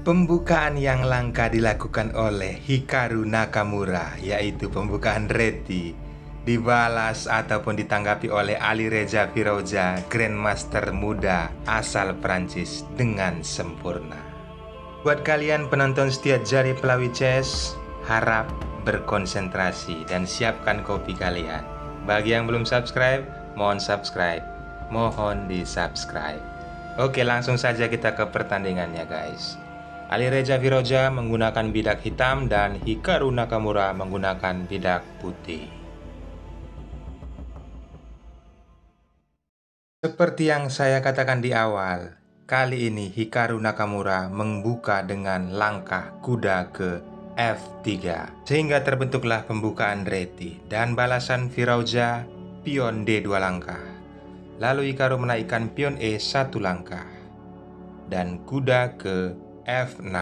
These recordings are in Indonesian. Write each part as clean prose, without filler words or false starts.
Pembukaan yang langka dilakukan oleh Hikaru Nakamura, yaitu pembukaan Reti, dibalas ataupun ditanggapi oleh Ali Reza Firoja, Grandmaster muda asal Prancis dengan sempurna. Buat kalian penonton setia Jari Pelawi Chess, harap berkonsentrasi dan siapkan kopi kalian. Bagi yang belum subscribe, mohon subscribe. Mohon di-subscribe. Oke, langsung saja kita ke pertandingannya, guys. Ali Reza Firoja menggunakan bidak hitam dan Hikaru Nakamura menggunakan bidak putih. Seperti yang saya katakan di awal, kali ini Hikaru Nakamura membuka dengan langkah kuda ke F3, sehingga terbentuklah pembukaan Reti dan balasan Firoja pion D2 langkah. Lalu Hikaru menaikkan pion E1 langkah dan kuda ke F6.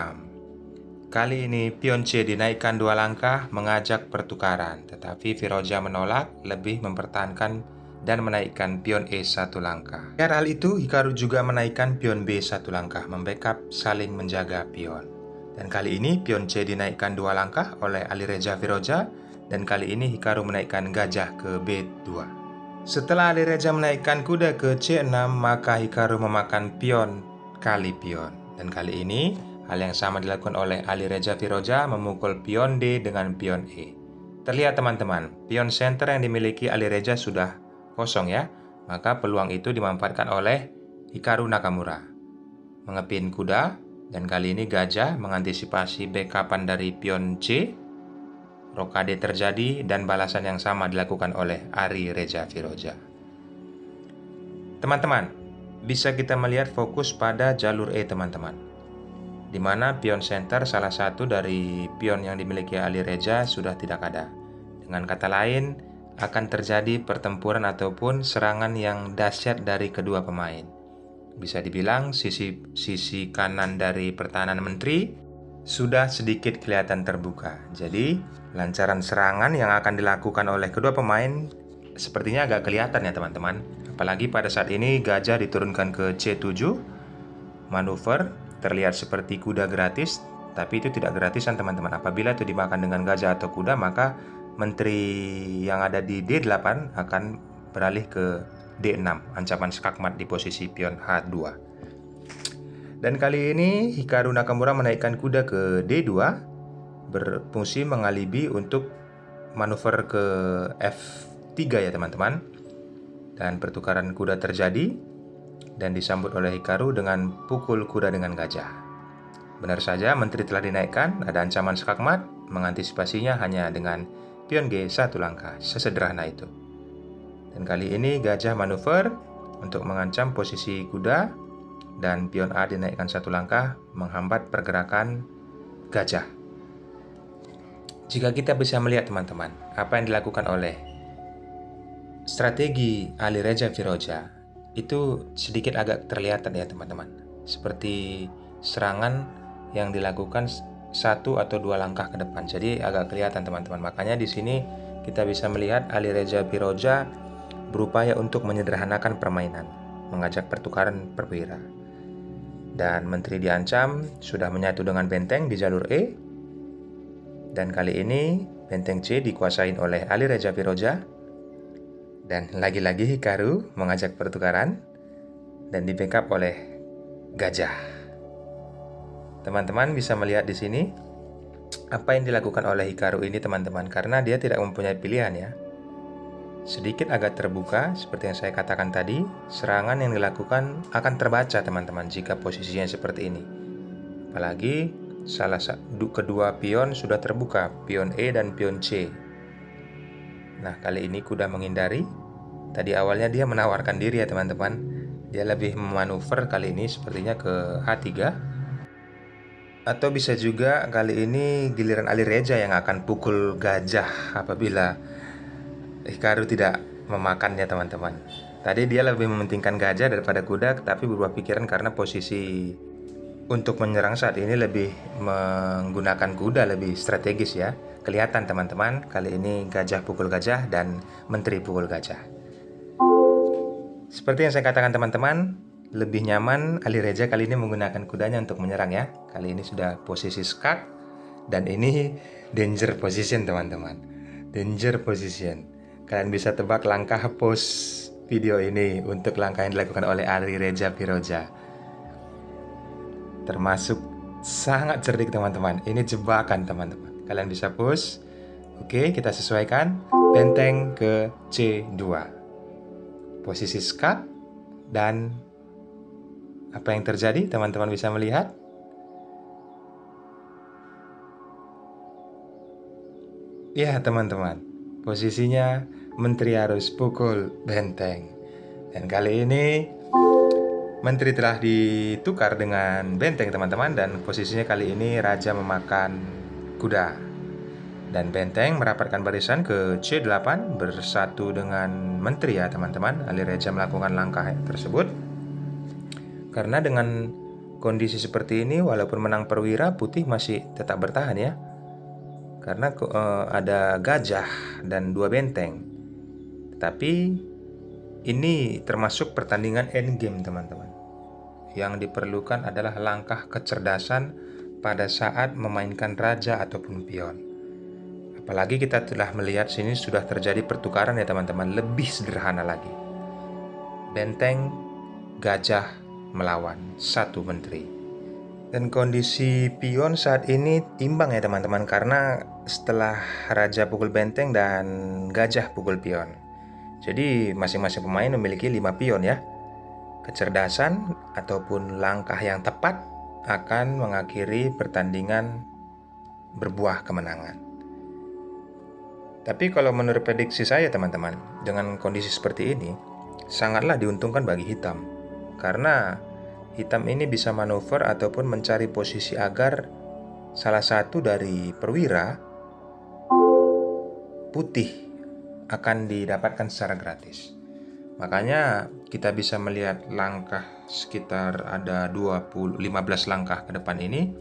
Kali ini pion C dinaikkan 2 langkah mengajak pertukaran, tetapi Firoja menolak, lebih mempertahankan dan menaikkan pion E1 langkah. Karena hal itu, Hikaru juga menaikkan pion B1 langkah, membackup saling menjaga pion. Dan kali ini pion C dinaikkan 2 langkah oleh Ali Reza Firoja, dan kali ini Hikaru menaikkan gajah ke B2. Setelah Ali Reza menaikkan kuda ke C6, maka Hikaru memakan pion kali pion. Dan kali ini, hal yang sama dilakukan oleh Ali Reza Firoja, memukul pion D dengan pion E. Terlihat teman-teman, pion center yang dimiliki Ali Reza sudah kosong ya, maka peluang itu dimanfaatkan oleh Hikaru Nakamura. Mengepin kuda, dan kali ini gajah mengantisipasi backupan dari pion C. Rokade terjadi dan balasan yang sama dilakukan oleh Ali Reza Firoja. Teman-teman, bisa kita melihat fokus pada jalur E teman-teman, di mana pion center salah satu dari pion yang dimiliki Ali Reza sudah tidak ada. Dengan kata lain, akan terjadi pertempuran ataupun serangan yang dahsyat dari kedua pemain. Bisa dibilang sisi kanan dari pertahanan menteri sudah sedikit kelihatan terbuka. Jadi, lancaran serangan yang akan dilakukan oleh kedua pemain sepertinya agak kelihatan ya teman-teman. Apalagi pada saat ini gajah diturunkan ke C7. Manuver terlihat seperti kuda gratis, tapi itu tidak gratisan teman-teman. Apabila itu dimakan dengan gajah atau kuda, maka menteri yang ada di D8 akan beralih ke D6, ancaman skakmat di posisi pion H2. Dan kali ini Hikaru Nakamura menaikkan kuda ke D2, berfungsi mengalibi untuk manuver ke F3 ya teman-teman. Dan pertukaran kuda terjadi dan disambut oleh Hikaru dengan pukul kuda dengan gajah. Benar saja, menteri telah dinaikkan, ada ancaman skakmat, mengantisipasinya hanya dengan pion G1 langkah, sesederhana itu. Dan kali ini gajah manuver untuk mengancam posisi kuda, dan pion A dinaikkan 1 langkah, menghambat pergerakan gajah. Jika kita bisa melihat teman-teman, apa yang dilakukan oleh strategi Ali Reza Firoja itu sedikit agak terlihat ya teman-teman, seperti serangan yang dilakukan 1 atau 2 langkah ke depan. Jadi agak kelihatan teman-teman. Makanya di sini kita bisa melihat Ali Reza Firoja berupaya untuk menyederhanakan permainan, mengajak pertukaran perwira. Dan menteri diancam sudah menyatu dengan benteng di jalur E. Dan kali ini benteng C dikuasain oleh Ali Reza Firoja. Dan lagi-lagi Hikaru mengajak pertukaran dan di backup oleh gajah. Teman-teman bisa melihat di sini apa yang dilakukan oleh Hikaru ini teman-teman, karena dia tidak mempunyai pilihan ya. Sedikit agak terbuka seperti yang saya katakan tadi, serangan yang dilakukan akan terbaca teman-teman jika posisinya seperti ini. Apalagi kedua pion sudah terbuka, pion E dan pion C. Nah, kali ini kuda menghindari. Tadi awalnya dia menawarkan diri ya teman-teman. Dia lebih memanuver kali ini sepertinya ke H3. Atau bisa juga kali ini giliran Ali Reza yang akan pukul gajah apabila Hikaru tidak memakannya teman-teman. Tadi dia lebih mementingkan gajah daripada kuda, tapi berubah pikiran karena posisi untuk menyerang saat ini lebih menggunakan kuda, lebih strategis ya. Kelihatan teman-teman, kali ini gajah pukul gajah dan menteri pukul gajah. Seperti yang saya katakan teman-teman, lebih nyaman Ali Reza kali ini menggunakan kudanya untuk menyerang ya. Kali ini sudah posisi skak dan ini danger position teman-teman. Danger position. Kalian bisa tebak langkah pose video ini untuk langkah yang dilakukan oleh Ali Reza Firoja. Termasuk sangat cerdik teman-teman. Ini jebakan teman-teman. Kalian bisa pause. Oke, kita sesuaikan. Benteng ke C2. Posisi skak dan apa yang terjadi teman-teman bisa melihat. Ya teman-teman, posisinya Menteri harus pukul benteng. Dan kali ini Menteri telah ditukar dengan benteng teman-teman. Dan posisinya kali ini Raja memakan kuda. Dan benteng merapatkan barisan ke C8 bersatu dengan Menteri ya teman-teman. Ali Reza melakukan langkah tersebut. Karena dengan kondisi seperti ini walaupun menang perwira, putih masih tetap bertahan ya. Karena ada gajah dan 2 benteng. Tetapi ini termasuk pertandingan endgame teman-teman. Yang diperlukan adalah langkah kecerdasan pada saat memainkan raja ataupun pion. Apalagi kita telah melihat sini sudah terjadi pertukaran ya teman-teman. Lebih sederhana lagi. Benteng, gajah melawan 1 menteri. Dan kondisi pion saat ini imbang ya teman-teman. Karena setelah raja pukul benteng dan gajah pukul pion. Jadi masing-masing pemain memiliki 5 pion ya. Kecerdasan ataupun langkah yang tepat akan mengakhiri pertandingan berbuah kemenangan. Tapi kalau menurut prediksi saya teman-teman, dengan kondisi seperti ini, sangatlah diuntungkan bagi hitam. Karena hitam ini bisa manuver ataupun mencari posisi agar salah satu dari perwira putih akan didapatkan secara gratis. Makanya kita bisa melihat langkah sekitar ada 15 langkah ke depan ini.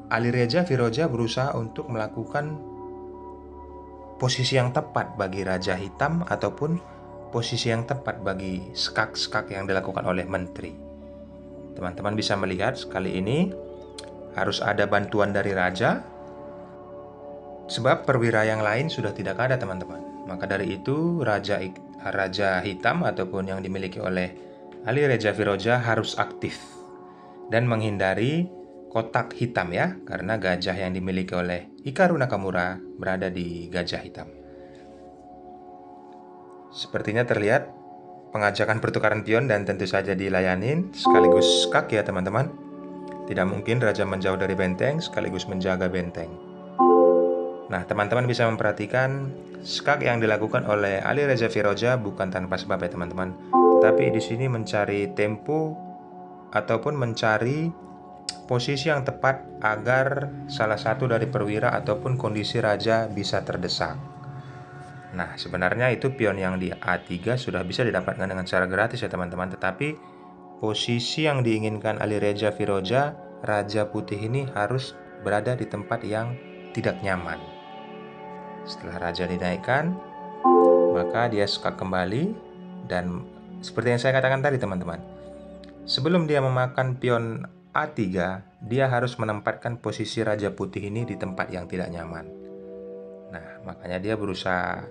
Ali Reza Firoja berusaha untuk melakukan posisi yang tepat bagi Raja Hitam ataupun posisi yang tepat bagi skak-skak yang dilakukan oleh Menteri. Teman-teman bisa melihat kali ini harus ada bantuan dari Raja, sebab perwira yang lain sudah tidak ada teman-teman. Maka dari itu Raja Hitam ataupun yang dimiliki oleh Ali Reza Firoja harus aktif dan menghindari kotak hitam ya, karena gajah yang dimiliki oleh Hikaru Nakamura berada di gajah hitam. Sepertinya terlihat pengajakan pertukaran pion dan tentu saja dilayanin sekaligus skak ya teman-teman. Tidak mungkin raja menjauh dari benteng sekaligus menjaga benteng. Nah, teman-teman bisa memperhatikan skak yang dilakukan oleh Ali Reza Firoja bukan tanpa sebab ya teman-teman. Tapi di sini mencari tempo ataupun mencari posisi yang tepat agar salah satu dari perwira ataupun kondisi raja bisa terdesak. Nah, sebenarnya itu pion yang di A3 sudah bisa didapatkan dengan cara gratis ya teman-teman. Tetapi posisi yang diinginkan Ali Reza Firoja, Raja Putih ini harus berada di tempat yang tidak nyaman. Setelah raja dinaikkan, maka dia skak kembali. Dan seperti yang saya katakan tadi teman-teman, sebelum dia memakan pion A3, dia harus menempatkan posisi Raja Putih ini di tempat yang tidak nyaman. Nah, makanya dia berusaha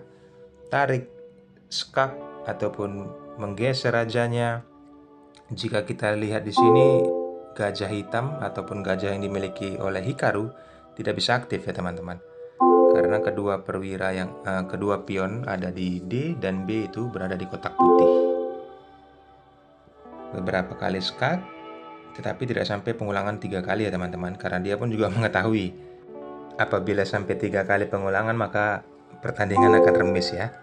tarik skak ataupun menggeser rajanya. Jika kita lihat di sini, gajah hitam ataupun gajah yang dimiliki oleh Hikaru tidak bisa aktif ya teman-teman. Karena kedua pion ada di D dan B itu berada di kotak putih. Beberapa kali skak, tetapi tidak sampai pengulangan 3 kali ya teman-teman. Karena dia pun juga mengetahui apabila sampai 3 kali pengulangan maka pertandingan akan remis ya.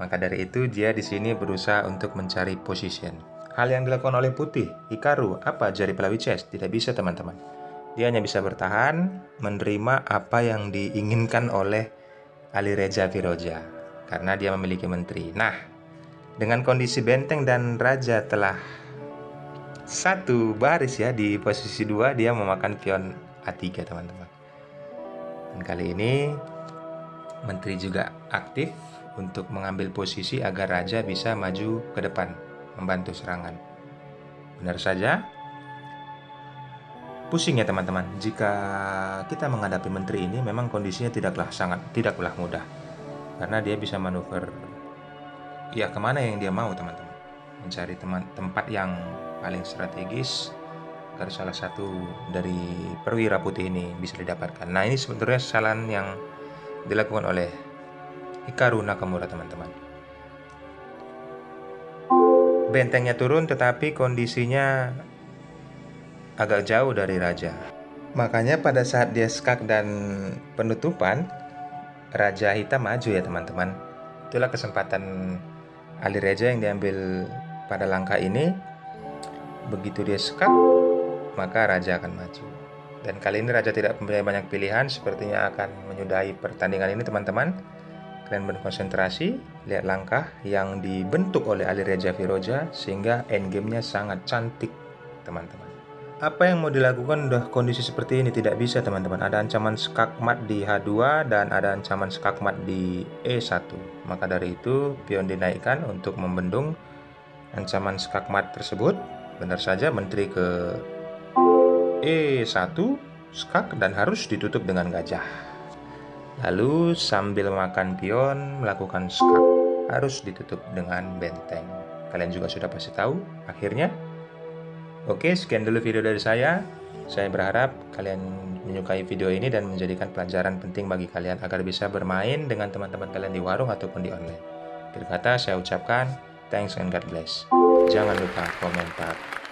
Maka dari itu dia di sini berusaha untuk mencari position. Hal yang dilakukan oleh putih, Hikaru, apa jari pelawi chess? Tidak bisa teman-teman. Dia hanya bisa bertahan, menerima apa yang diinginkan oleh Ali Reza Firoja. Karena dia memiliki menteri. Nah, dengan kondisi benteng dan raja telah satu baris ya, di posisi 2 dia memakan pion A3 teman-teman. Dan kali ini menteri juga aktif untuk mengambil posisi agar raja bisa maju ke depan membantu serangan. Benar saja, pusing ya teman-teman. Jika kita menghadapi menteri ini, memang kondisinya tidaklah mudah. Karena dia bisa manuver ya kemana yang dia mau teman-teman. Mencari tempat yang paling strategis agar salah satu dari perwira putih ini bisa didapatkan. Nah, ini sebetulnya kesalahan yang dilakukan oleh Hikaru Nakamura teman-teman. Bentengnya turun tetapi kondisinya agak jauh dari raja. Makanya pada saat dia skak dan penutupan, Raja Hitam maju ya teman-teman. Itulah kesempatan Alireja yang diambil pada langkah ini. Begitu dia skak, maka Raja akan maju. Dan kali ini Raja tidak mempunyai banyak pilihan, sepertinya akan menyudahi pertandingan ini teman-teman. Kalian berkonsentrasi, lihat langkah yang dibentuk oleh Alireja Firoja sehingga endgame-nya sangat cantik teman-teman. Apa yang mau dilakukan udah kondisi seperti ini? Tidak bisa teman-teman. Ada ancaman skakmat di H2 dan ada ancaman skakmat di E1. Maka dari itu pion dinaikkan untuk membendung ancaman skakmat tersebut. Benar saja menteri ke E1 skak dan harus ditutup dengan gajah. Lalu sambil makan pion melakukan skak, harus ditutup dengan benteng. Kalian juga sudah pasti tahu akhirnya. Oke, sekian dulu video dari saya. Saya berharap kalian menyukai video ini dan menjadikan pelajaran penting bagi kalian agar bisa bermain dengan teman-teman kalian di warung ataupun di online. Akhir kata saya ucapkan thanks and God bless. Jangan lupa komentar.